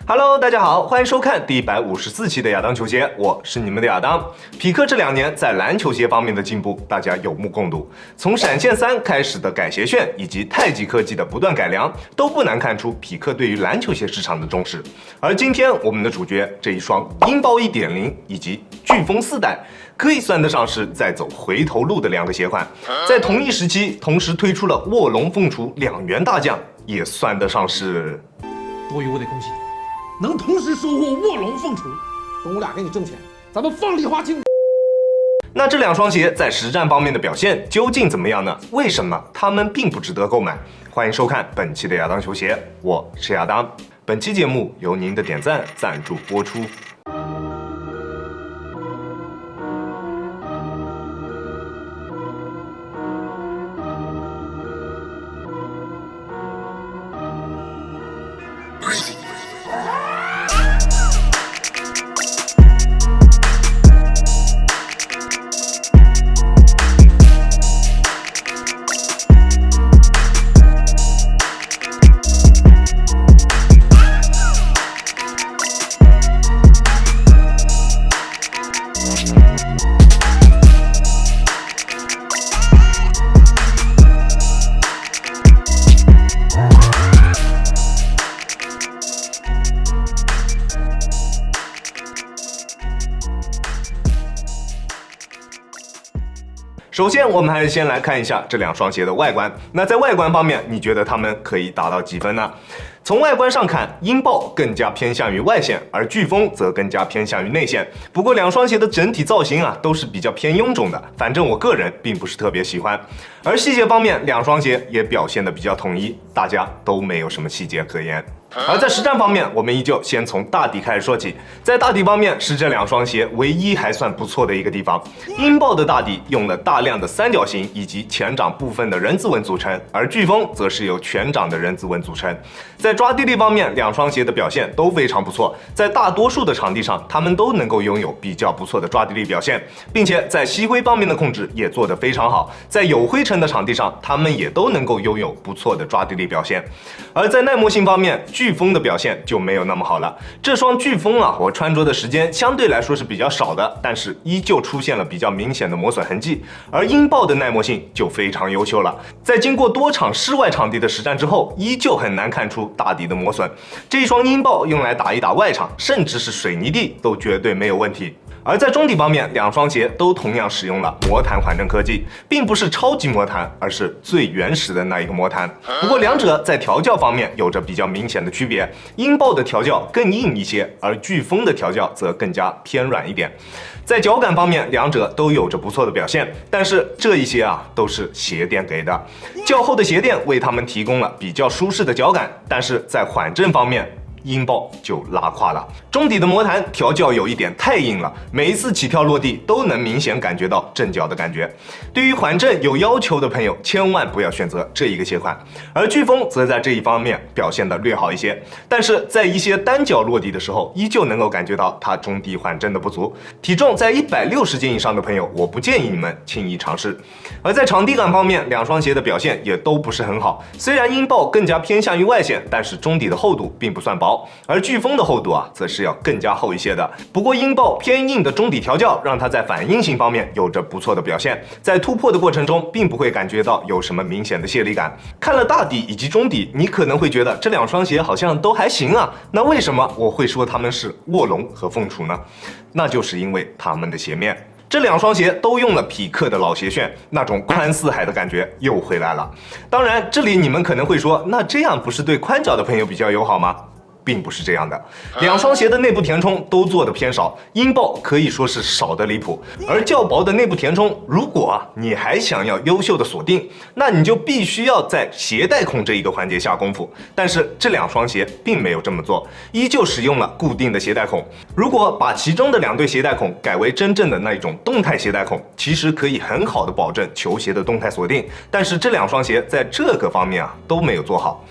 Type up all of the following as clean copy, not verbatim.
Hello， 大家好，欢迎收看第154期的亚当球鞋，我是你们的亚当。匹克这2年在篮球鞋方面的进步，大家有目共睹。从闪现3开始的改鞋楦，以及太极科技的不断改良，都不难看出匹克对于篮球鞋市场的重视。而今天我们的主角这一双鹰豹 1.0 以及飓风4代，可以算得上是在走回头路的2个鞋款，在同一时期同时推出了卧龙凤雏2员大将，也算得上是。多余我得恭喜你。能同时收获卧龙凤雏，等我俩给你挣钱，咱们放利花清。那这2双鞋在实战方面的表现究竟怎么样呢？为什么它们并不值得购买？欢迎收看本期的亚当球鞋，我是亚当。本期节目由您的点赞赞助播出。首先，我们还是先来看一下这2双鞋的外观。那在外观方面，你觉得它们可以达到几分呢？从外观上看，鹰豹更加偏向于外线，而飓风则更加偏向于内线。不过2双鞋的整体造型都是比较偏臃肿的，反正我个人并不是特别喜欢。而细节方面，2双鞋也表现得比较统一，大家都没有什么细节可言。而在实战方面，我们依旧先从大底开始说起。在大底方面，是这2双鞋唯一还算不错的一个地方。鹰豹的大底用了大量的三角形以及前掌部分的人字纹组成，而飓风则是由全掌的人字纹组成。在抓地力方面，2双鞋的表现都非常不错，在大多数的场地上，他们都能够拥有比较不错的抓地力表现，并且在吸灰方面的控制也做得非常好。在有灰尘的场地上，他们也都能够拥有不错的抓地力表现。而在耐磨性方面，飓风的表现就没有那么好了。这双飓风我穿着的时间相对来说是比较少的，但是依旧出现了比较明显的磨损痕迹。而鹰豹的耐磨性就非常优秀了，在经过多场室外场地的实战之后，依旧很难看出大底的磨损。这一双鹰豹用来打一打外场，甚至是水泥地都绝对没有问题。而在中底方面，2双鞋都同样使用了魔弹缓震科技，并不是超级魔弹，而是最原始的那一个魔弹。不过2者在调教方面有着比较明显的区别，鹰豹的调教更硬一些，而飓风的调教则更加偏软一点。在脚感方面，2者都有着不错的表现，但是这一些都是鞋垫给的。较厚的鞋垫为他们提供了比较舒适的脚感，但是在缓震方面，鹰豹就拉胯了。中底的魔弹调教有一点太硬了，每一次起跳落地都能明显感觉到震脚的感觉。对于缓震有要求的朋友，千万不要选择这一个鞋款。而飓风则在这一方面表现得略好一些，但是在一些单脚落地的时候，依旧能够感觉到它中底缓震的不足。体重在160斤以上的朋友，我不建议你们轻易尝试。而在场地感方面，2双鞋的表现也都不是很好。虽然鹰豹更加偏向于外线，但是中底的厚度并不算薄，而飓风的厚度则是要更加厚一些的。不过鹰豹偏硬的中底调教让它在反应性方面有着不错的表现，在突破的过程中并不会感觉到有什么明显的泄力感。看了大底以及中底，你可能会觉得这2双鞋好像都还行那为什么我会说它们是卧龙和凤雏呢？那就是因为它们的鞋面。这2双鞋都用了匹克的老鞋楦，那种宽似海的感觉又回来了。当然，这里你们可能会说，那这样不是对宽脚的朋友比较友好吗？并不是这样的，2双鞋的内部填充都做得偏少，鹰豹可以说是少得离谱。而较薄的内部填充，如果你还想要优秀的锁定，那你就必须要在鞋带孔这一个环节下功夫。但是这2双鞋并没有这么做，依旧使用了固定的鞋带孔。如果把其中的2对鞋带孔改为真正的那种动态鞋带孔，其实可以很好的保证球鞋的动态锁定。但是这2双鞋在这个方面都没有做好。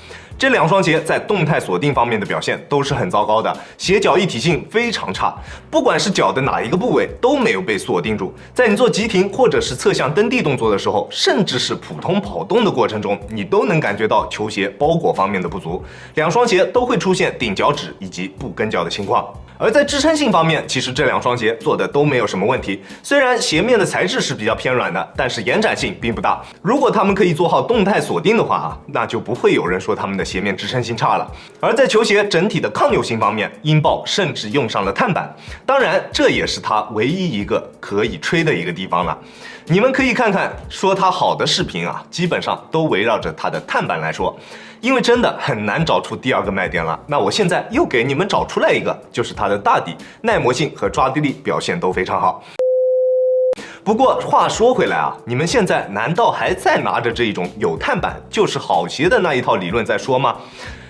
这两双鞋在动态锁定方面的表现都是很糟糕的，鞋脚一体性非常差，不管是脚的哪一个部位都没有被锁定住。在你做急停或者是侧向蹬地动作的时候，甚至是普通跑动的过程中，你都能感觉到球鞋包裹方面的不足，两双鞋都会出现顶脚趾以及不跟脚的情况。而在支撑性方面，其实这两双鞋做的都没有什么问题。虽然鞋面的材质是比较偏软的，但是延展性并不大。如果他们可以做好动态锁定的话那就不会有人说他们的鞋面支撑性差了。而在球鞋整体的抗扭性方面，鹰豹甚至用上了碳板，当然这也是它唯一一个可以吹的一个地方了。你们可以看看说它好的视频基本上都围绕着它的碳板来说。因为真的很难找出第二个卖点了，那我现在又给你们找出来一个，就是它的大底、耐磨性和抓地力表现都非常好。不过话说回来你们现在难道还在拿着这一种有碳板就是好鞋的那一套理论在说吗？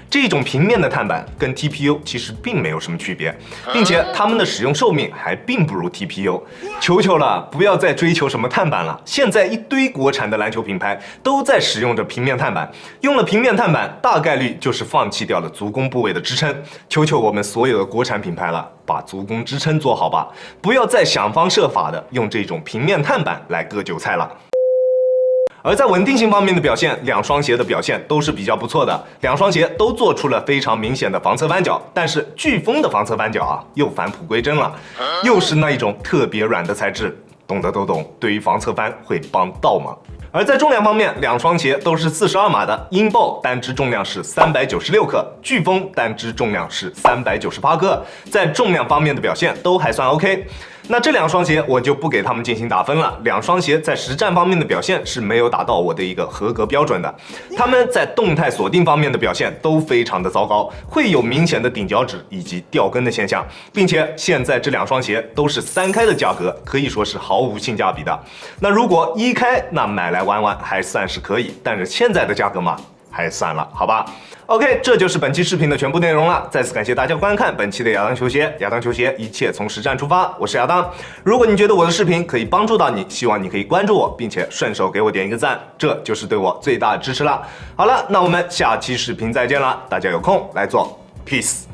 这种平面的碳板跟 TPU 其实并没有什么区别，并且它们的使用寿命还并不如 TPU。求求了，不要再追求什么碳板了。现在一堆国产的篮球品牌都在使用着平面碳板，用了平面碳板，大概率就是放弃掉了足弓部位的支撑。求求我们所有的国产品牌了，把足弓支撑做好吧，不要再想方设法的用这种平面碳板来割韭菜了。而在稳定性方面的表现，两双鞋的表现都是比较不错的，两双鞋都做出了非常明显的防侧翻脚，但是飓风的防侧翻脚又返璞归真了，又是那一种特别软的材质，懂的都懂，对于防侧翻会帮到吗？而在重量方面，两双鞋都是42码的，鹰豹单只重量是396克，飓风单只重量是398克，在重量方面的表现都还算 OK。那这两双鞋我就不给他们进行打分了，两双鞋在实战方面的表现是没有达到我的一个合格标准的，他们在动态锁定方面的表现都非常的糟糕，会有明显的顶脚趾以及掉跟的现象，并且现在这两双鞋都是3开的价格，可以说是毫无性价比的。那如果1开，那买来玩玩还算是可以，但是现在的价格嘛，还算了，好吧。OK， 这就是本期视频的全部内容了。再次感谢大家观看本期的亚当球鞋。亚当球鞋，一切从实战出发。我是亚当。如果你觉得我的视频可以帮助到你，希望你可以关注我，并且顺手给我点一个赞，这就是对我最大的支持了。好了，那我们下期视频再见了，大家有空来做 Peace。